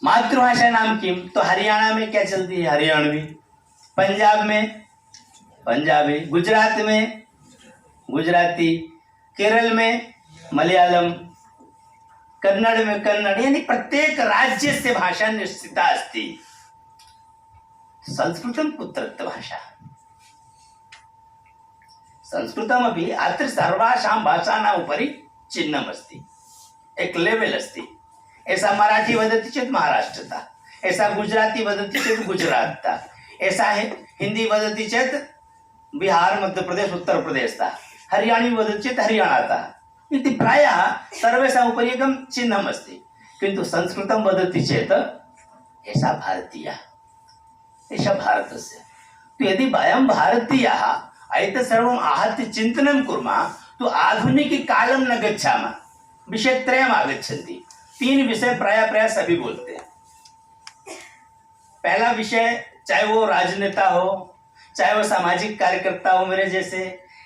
मातृभाषा नाम किम, तो हरियाणा में क्या चलती है? हरियाणवी। पंजाब में पंजाबी, गुजरात में गुजराती, केरल में मलयालम, कन्नड़ में कन्नड़, यानी प्रत्येक राज्य से भाषा निश्चिता अस्ति। संस्कृतं कुत्रत्य भाषा, संस्कृतमपि अत्र सर्वासां भाषाणाम् उपरि चिह्नम् अस्ति, एक लेवल अस्ति। ऐसा मराठी वदति चेत् महाराष्ट्रता, ऐसा गुजराती वदति चेत् गुजरातता, ऐसा है हिंदी वदति चेत् बिहार, मध्य प्रदेश, उत्तर प्रदेशता, हरियाणी वदति चेत् हरियाणाता इति प्रायः सर्वेषाम् उपरि एकं चिह्नम् अस्ति। किन्तु संस्कृतं वदति चेत् एषा भारतीया, एषा भारतस्य। तो यदि वयं भारतीयाः एतत् सर्वम् आहत्य चिन्तनं कुर्मः, तो आधुनिककालं न गच्छामः। विषयत्रयम् आगच्छन्ति, 3 विषय प्रायः सभी बोलते हैं। पहला विषय, चाहे वो राजनेता हो, चाहे वो सामाजिक कार्यकर्ता हो मेरे जैसे,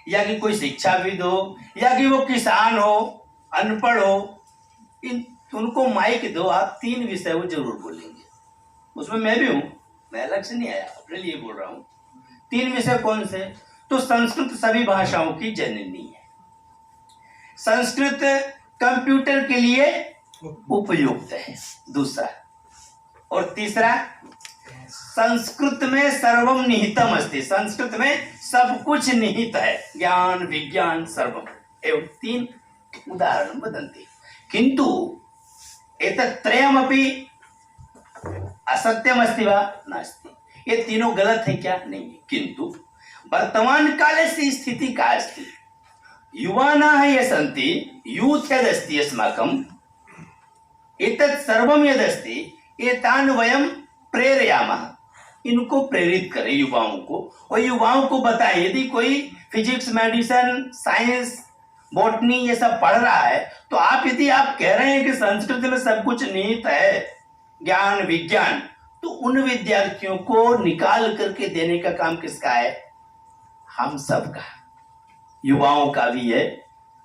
या कि कोई शिक्षाविद हो, या कि वो किसान हो, अनपढ़ हो, उनको माइक दो, आप 3 विषय वो जरूर बोलेंगे। उसमें मैं भी हूं, मैं अलग से नहीं आया, अपने लिए बोल रहा हूं। 3 विषय कौन से? तो संस्कृत सभी भाषाओं की जननी है, संस्कृत कंप्यूटर के लिए उपयुक्त है, दूसरा, और तीसरा, संस्कृत में सर्वम निहितम अस्ति, संस्कृत में सब कुछ निहित है, ज्ञान विज्ञान सर्वम। एवं 3 उदाहरण वदन्ति। किंतु एतत्त्रयमपि असत्यम अस्ति वा? नास्ति। ये तीनों गलत है क्या? नहीं। किंतु वर्तमान काले से स्थिति का अस्ति, युवानाः ये सन्ति, यूथ यदस्ति अस्माकं, एतत् सर्वं यदस्ति एतान् वयं प्रेरयामः, इनको प्रेरित करें युवाओं को, और युवाओं को बताएं। यदि कोई फिजिक्स, मेडिसिन, साइंस, बॉटनी ये सब पढ़ रहा है, तो यदि आप कह रहे हैं कि संस्कृत में सब कुछ निहित है, ज्ञान विज्ञान, तो उन विद्यार्थियों को निकाल करके देने का काम किसका है? हम सबका, युवाओं का भी है,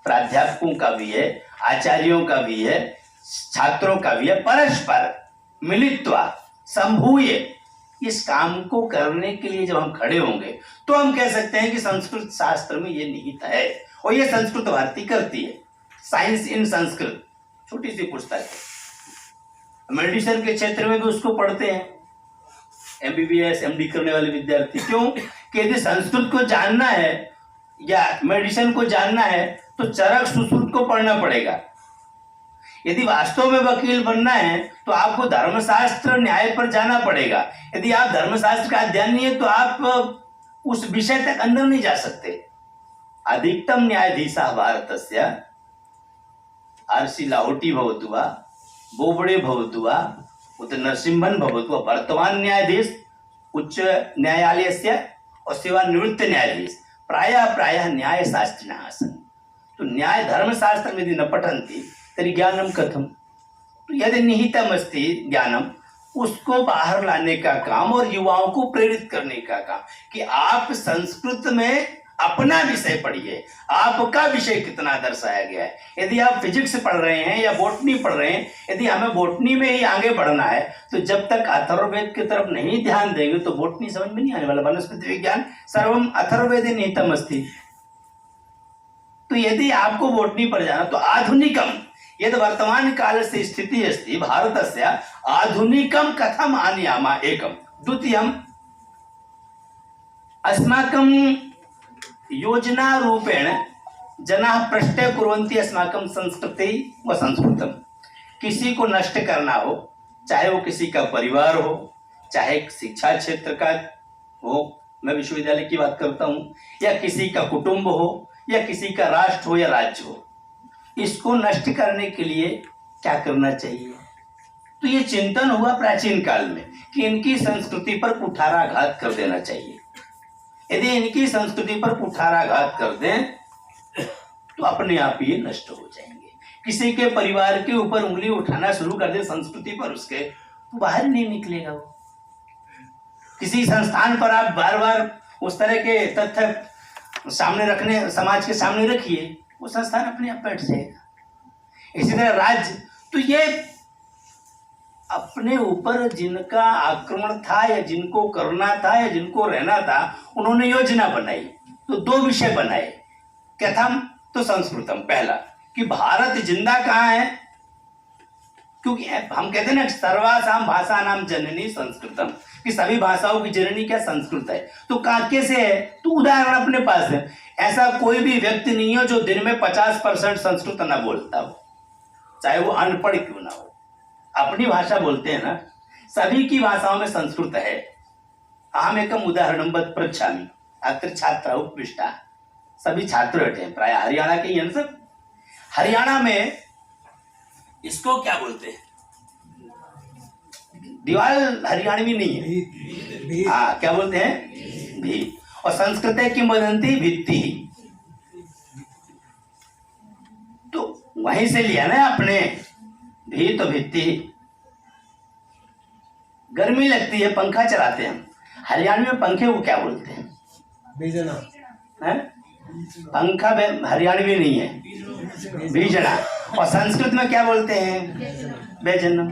प्राध्यापकों का भी है, आचार्यों का भी है, छात्रों का भी है। परस्पर मिलित्वा संभूय इस काम को करने के लिए जब हम खड़े होंगे, तो हम कह सकते हैं कि संस्कृत शास्त्र में ये निहित है, और ये संस्कृत भारती करती है। साइंस इन संस्कृत, छोटी सी पुस्तक है, मेडिसिन के क्षेत्र में भी उसको पढ़ते हैं MBBS MD करने वाले विद्यार्थी। क्यों? कि यदि संस्कृत को जानना है या मेडिसिन को जानना है, तो चरक सुश्रुत को पढ़ना पड़ेगा। यदि वास्तव में वकील बनना है, तो आपको धर्मशास्त्र न्याय पर जाना पड़ेगा। यदि आप धर्मशास्त्र का अध्ययन नहीं है, तो आप उस विषय तक अंदर नहीं जा सकते। अधिकतम न्यायाधीशः भारतस्य आरसी लाहोटी भवतु वा, बोबड़े भवतु वा, उत नरसिंहन भवतु वा, वर्तमान न्यायाधीश उच्च न्यायालयस्य और सेवानिवृत्त न्यायाधीश प्रायः न्यायशास्त्रिणः आसन्। तो न्याय धर्मशास्त्रं यदि न पठन्ति तर्हि ज्ञानं कथं? तो यदि निहितम अस्ति ज्ञानम, उसको बाहर लाने का काम और युवाओं को प्रेरित करने का काम, कि आप संस्कृत में अपना विषय पढ़िए, आपका विषय कितना दर्शाया गया है। यदि आप फिजिक्स पढ़ रहे हैं या बॉटनी पढ़ रहे हैं, यदि हमें बॉटनी में ही आगे बढ़ना है, तो जब तक अथर्ववेद की तरफ नहीं ध्यान देंगे तो बॉटनी समझ में नहीं आने वाला। वनस्पति विज्ञान सर्वम अथर्ववेदे निहितम अस्ति। तो यदि आपको बॉटनी पर जाना, तो आधुनिकम यदि वर्तमान काल से स्थिति अस्ति भारतस्य, आधुनिकम कथम आनयामा एकम। द्वितीयम, अस्माकं योजना रूपेण जनाः प्रश्ने कुर्वन्ति अस्माकं संस्कृति व संस्कृतम। किसी को नष्ट करना हो, चाहे वो किसी का परिवार हो, चाहे शिक्षा क्षेत्र का हो, मैं विश्वविद्यालय की बात करता हूँ, या किसी का कुटुंब हो, या किसी का राष्ट्र हो या राज्य हो, इसको नष्ट करने के लिए क्या करना चाहिए? तो ये चिंतन हुआ प्राचीन काल में कि इनकी संस्कृति पर कुठाराघात कर देना चाहिए। यदि इनकी संस्कृति पर कुठाराघात कर दें, तो अपने आप ये नष्ट हो जाएंगे। किसी के परिवार के ऊपर उंगली उठाना शुरू कर दे संस्कृति पर उसके, तो बाहर नहीं निकलेगा वो। किसी संस्थान पर आप बार बार उस तरह के तथ्य सामने रखने, समाज के सामने रखिए, वो संस्थान अपने आप बैठ जाएगा। इसी तरह राज्य, तो ये अपने ऊपर जिनका आक्रमण था या जिनको करना था या जिनको रहना था, उन्होंने योजना बनाई तो दो विषय बनाए। कथम तो संस्कृतम, पहला कि भारत जिंदा कहाँ है, क्योंकि हम कहते हैं ना सर्वासाम भाषा नाम जननी संस्कृतम, कि सभी भाषाओं की जननी क्या संस्कृत है। तो कैसे है, तो उदाहरण अपने पास है। ऐसा कोई भी व्यक्ति नहीं हो जो दिन में 50% संस्कृत ना बोलता हो, चाहे वो अनपढ़ क्यों ना हो। अपनी भाषा बोलते हैं ना, सभी की भाषाओं में संस्कृत है। अहम एकम उदाहरण पृच्छामि अत्र छात्र उपविष्टा, सभी छात्र बैठे हैं, प्राय हरियाणा के ही सब। हरियाणा में इसको क्या बोलते हैं, दीवार हरियाणवी नहीं है, हाँ क्या बोलते हैं, भी। और संस्कृत है कि वदंती भित्ति, तो वहीं से लिया ना आपने, भी तो भित्ति। गर्मी लगती है, पंखा चलाते हैं, हरियाणवी में पंखे को क्या बोलते हैं, है? पंखा हरियाणवी नहीं है, बीजना। और संस्कृत में क्या बोलते हैं, बेजनम।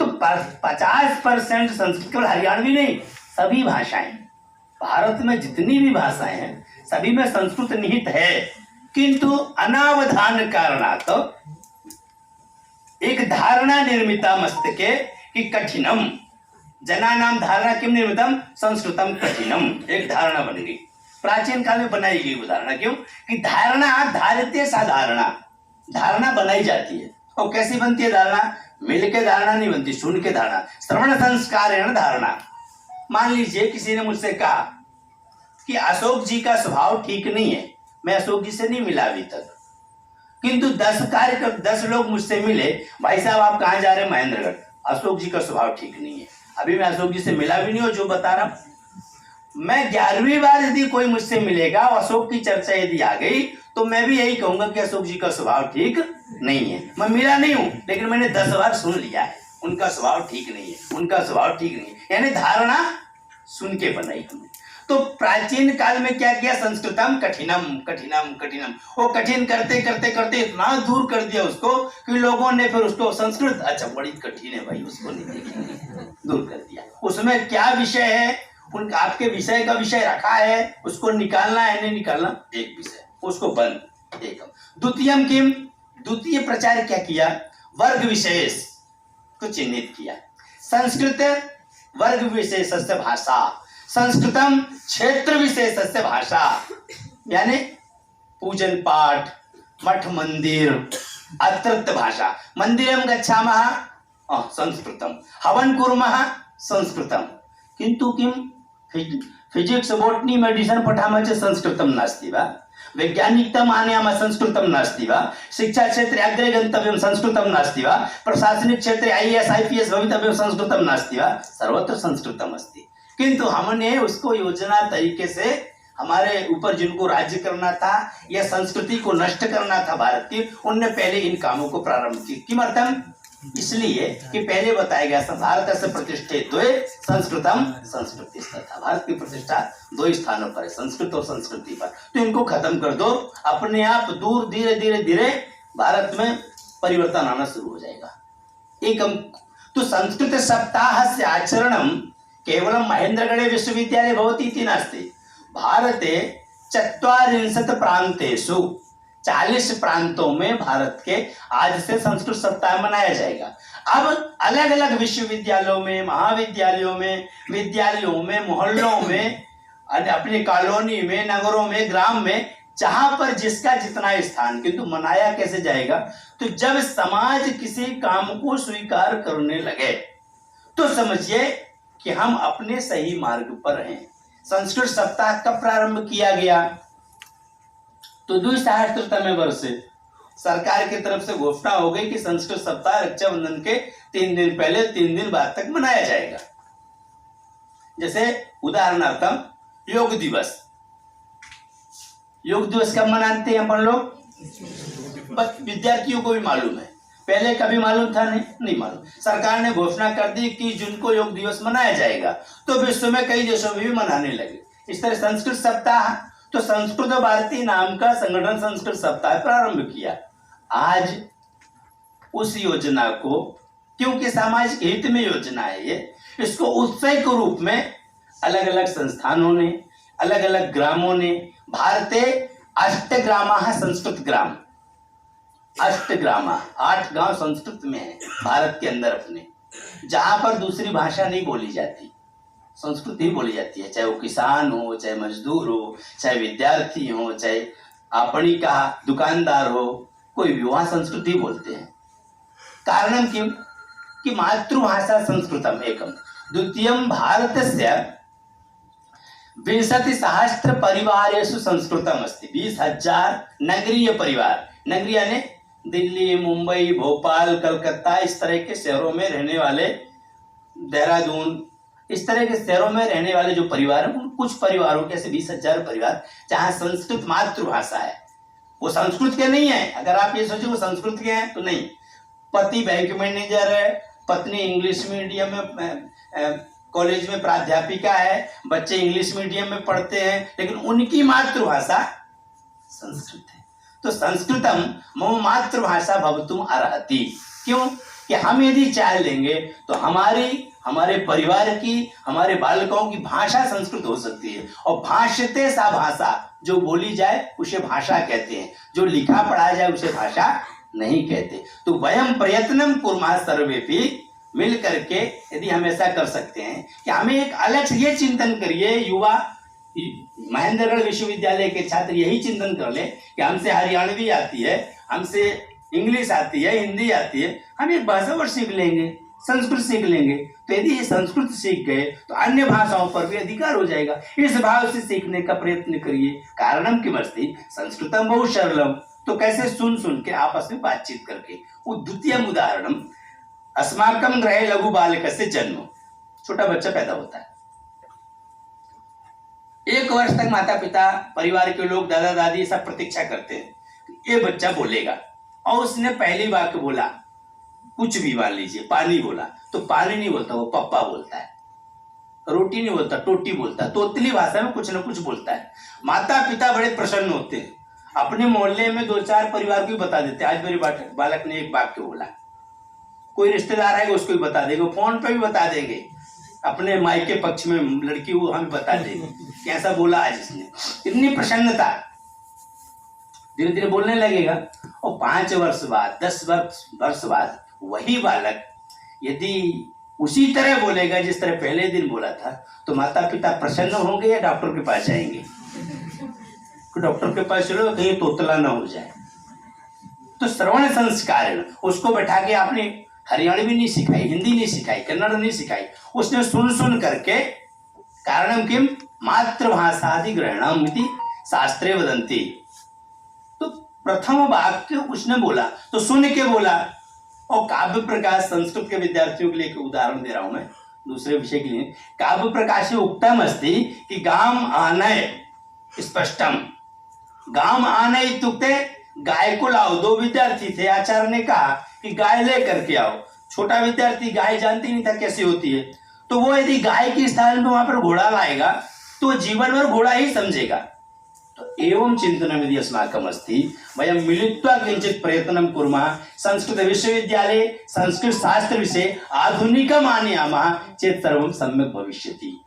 तो 50% संस्कृत, केवल हरियाणवी नहीं, सभी भाषाएं, भारत में जितनी भी भाषाएं हैं सभी में संस्कृत निहित है। किंतु अनावधान कारणात् एक धारणा निर्मिता मस्तके कि कठिनम, जना नाम धारणा किम निर्मितम, संस्कृतम कठिनम, एक धारणा बन गई। प्राचीन काल में बनाई गई वो धारणा, क्यों कि धारणा धारित्य साधारणा, धारणा बनाई जाती है। और कैसी बनती है धारणा, मिल के धारणा नहीं बनती, सुन के धारणा, श्रवण संस्कार धारणा। मान लीजिए किसी ने मुझसे कहा कि अशोक जी का स्वभाव ठीक नहीं है, मैं अशोक जी से नहीं मिला अभी तक, किंतु 10 लोग मुझसे मिले, भाई साहब आप कहाँ जा रहे हैं, महेंद्रगढ़, अशोक जी का स्वभाव ठीक नहीं है। अभी मैं अशोक जी से मिला भी नहीं हूं, जो बता रहा, मैं 11वीं बार यदि कोई मुझसे मिलेगा और अशोक की चर्चा यदि आ गई तो मैं भी यही कहूंगा कि अशोक जी का स्वभाव ठीक नहीं है। मैं मिला नहीं हूं, लेकिन मैंने 10 बार सुन लिया है, उनका स्वभाव ठीक नहीं है, उनका स्वभाव ठीक नहीं है, यानी धारणा सुन के बनाई हमने। तो प्राचीन काल में क्या किया, संस्कृतम कठिनम कठिनम कठिनम, वो कठिन करते करते करते इतना दूर कर दिया उसको कि लोगों ने फिर उसको संस्कृत अच्छा बड़ी कठिन है भाई, उसको नहीं देखेंगे, दूर कर दिया। उसमें क्या विषय है, उनका आपके विषय का विषय रखा है, उसको निकालना है नहीं निकालना एक विषय, उसको बंद एकम। द्वितीयम किम, द्वितीय प्रचार क्या किया, वर्ग विशेष को चिन्हित किया। संस्कृत वर्ग विशेषस्य भाषा, संस्कृतम क्षेत्र विशेषस्य भाषा, यानी पूजन पाठ, मठ मंदिर, अत्रत्य भाषा। मंदिरम गच्छामः संस्कृतम, हवन कुर्मः संस्कृतम, किंतु किम फिजिक्स बोटनी मेडिसिन पठामः चेत् संस्कृतं नास्ति वा, वैज्ञानिकताम् आनयामः संस्कृतं नास्ति वा, शिक्षा क्षेत्रे अग्रे गन्तव्यं संस्कृतं नास्ति वा, प्रशासनिक क्षेत्रे IAS IPS भवितव्यं संस्कृतं नास्ति वा, सर्वत्र संस्कृतम् अस्ति। किंतु हमने उसको योजना तरीके से, हमारे ऊपर जिनको राज्य करना था या संस्कृति को नष्ट करना था भारत की, उनने पहले इन कामों को प्रारंभ किया। किमर्थम, इसलिए कि पहले बताया गया था भारत से प्रतिष्ठित द्वे संस्कृतम संस्कृति था, भारत की प्रतिष्ठा 2 स्थानों पर है, संस्कृत और संस्कृति पर। तो इनको खत्म कर दो, अपने आप दूर धीरे धीरे धीरे भारत में परिवर्तन आना शुरू हो जाएगा। एकम तो संस्कृत सप्ताह से आचरणम केवलं महेंद्रगढ़े विश्वविद्यालय भवति इति नास्ति, भारते 40 प्रांतेषु 40 प्रांतों में भारत के आज से संस्कृत सप्ताह मनाया जाएगा। अब अलग अलग विश्वविद्यालयों में, महाविद्यालयों में, विद्यालयों में, मोहल्लों में, अपनी कॉलोनी में, नगरों में, ग्राम में, जहां पर जिसका जितना स्थान, किंतु मनाया कैसे जाएगा, तो जब समाज किसी काम को स्वीकार करने लगे तो समझिए कि हम अपने सही मार्ग पर हैं। संस्कृत सप्ताह कब प्रारंभ किया गया, तो 2023 वर्षे सरकार की तरफ से घोषणा हो गई कि संस्कृत सप्ताह रक्षाबंधन के 3 दिन पहले 3 दिन बाद तक मनाया जाएगा। जैसे उदाहरणार्थम योग दिवस, योग दिवस कब मनाते हैं अपन लोग, बस विद्यार्थियों को भी मालूम है, पहले कभी मालूम था नहीं मालूम। सरकार ने घोषणा कर दी कि जून को योग दिवस मनाया जाएगा, तो विश्व में कई देशों में भी मनाने लगे। इस तरह संस्कृत सप्ताह, तो संस्कृत भारती नाम का संगठन संस्कृत सप्ताह प्रारंभ किया। आज उस योजना को, क्योंकि सामाजिक हित में योजना है ये, इसको उत्सव के रूप में अलग अलग संस्थानों ने, अलग अलग ग्रामों ने, भारते अष्टग्रामा संस्कृत ग्राम, अष्टग्रामा 8 गांव संस्कृत में है भारत के अंदर अपने, जहां पर दूसरी भाषा नहीं बोली जाती, संस्कृत ही बोली जाती है, चाहे वो किसान हो, चाहे मजदूर हो, चाहे विद्यार्थी हो, चाहे आपणी का दुकानदार हो, कोई भी वहां संस्कृत ही बोलते हैं। कारणम किम कि मातृभाषा संस्कृतम एकम, द्वितीयम भारतस्य 20,000 परिवारेषु संस्कृतम अस्ति। 20,000 नगरीय परिवार, नगरीय यानी दिल्ली, मुंबई, भोपाल, कलकत्ता, इस तरह के शहरों में रहने वाले, देहरादून, इस तरह के शहरों में रहने वाले जो परिवार हैं, कुछ परिवारों के ऐसे 20,000 परिवार जहां संस्कृत मातृभाषा है, वो संस्कृत के नहीं है। अगर आप ये सोचो वो संस्कृत के हैं तो नहीं। पति बैंक मैनेजर है, पत्नी इंग्लिश मीडियम में कॉलेज में प्राध्यापिका है, बच्चे इंग्लिश मीडियम में पढ़ते हैं, लेकिन उनकी मातृभाषा संस्कृत है। तो संस्कृतम मम मातृभाषा भवतुम अर्हति। क्यों कि हम यदि चाह लेंगे तो हमारे परिवार की, हमारे बालकों की भाषा संस्कृत हो सकती है। और भाषते सा भाषा, जो बोली जाए उसे भाषा कहते हैं, जो लिखा पढ़ा जाए उसे भाषा नहीं कहते। तो वयम प्रयत्नम कुर्मः सर्वेपि, मिल करके यदि हम ऐसा कर सकते हैं कि हमें एक अलग से ये चिंतन करिए, युवा महेंद्रगढ़ विश्वविद्यालय के छात्र यही चिंतन कर ले कि हमसे हरियाणवी आती है, हमसे इंग्लिश आती है, हिंदी आती है, हम एक भाषा और सीख लेंगे, संस्कृत सीख लेंगे। तो यदि ये संस्कृत सीख गए तो अन्य भाषाओं पर भी अधिकार हो जाएगा। इस भाव से सीखने का प्रयत्न करिए। कारणम किमस्ति संस्कृतम बहु सरलम। तो कैसे? सुन के आपस में बातचीत करके। द्वितीयम उदाहरणम अस्माकं गृहे लघु बालकस्य जन्म, छोटा बच्चा पैदा होता है। 1 वर्ष तक माता पिता, परिवार के लोग, दादा दादी सब प्रतीक्षा करते हैं ये बच्चा बोलेगा। और उसने पहली वाक्य बोला, कुछ भी मान लीजिए, पानी बोला, तो पानी नहीं बोलता, वो पप्पा बोलता है। रोटी नहीं बोलता, टोटी बोलता है। तोतली भाषा में कुछ ना कुछ बोलता है। माता पिता बड़े प्रसन्न होते हैं, अपने मोहल्ले में 2-4 परिवार को भी बता देते हैं, आज मेरे बालक ने एक वाक्य बोला। कोई रिश्तेदार आएगा उसको भी बता देंगे, फोन पे भी बता देंगे, अपने मायके पक्ष में लड़की वो हमें बता देंगे कि ऐसा बोला आज इसने। इतनी प्रसन्नता, धीरे धीरे बोलने लगेगा। और 5 वर्ष बाद, 10 वर्ष बाद वही बालक यदि उसी तरह बोलेगा जिस तरह पहले दिन बोला था, तो माता पिता प्रसन्न होंगे या डॉक्टर के पास जाएंगे? डॉक्टर के पास चलो, कहीं तोतला ना हो जाए। तो श्रवण संस्कार, उसको बैठा के आपने हरियाणवी नहीं सिखाई, हिंदी नहीं सिखाई, कन्नड़ नहीं सिखाई, उसने सुन करके, कारणम किम मातृभाषादि ग्रहणम इति शास्त्रे वदन्ति। तो प्रथम वाक्य उसने बोला तो सुन के बोला। और काव्य प्रकाश, संस्कृत के विद्यार्थियों के लिए एक उदाहरण दे रहा हूं मैं दूसरे विषय के लिए। काव्य प्रकाशे उक्तम अस्ति कि गाम आनय स्पष्टम। गाम आनय इत्युक्ते गाय को लाओ। 2 विद्यार्थी थे, आचार्य ने कहा कि गाय ले करके आओ। छोटा विद्यार्थी गाय जानती नहीं था कैसी होती है, तो वो यदि गाय के स्थान पर वहां पर घोड़ा लाएगा तो जीवन भर घोड़ा ही समझेगा। तो एवं चिंतनम यदि अस्माकम् अस्ति, वयं मिलित्वा किंचित प्रयत्नं कुर्मः, संस्कृत विश्वविद्यालये संस्कृत शास्त्र विषये आधुनिकम् आनयामः चेत् सर्वं सम्यक् भविष्यति।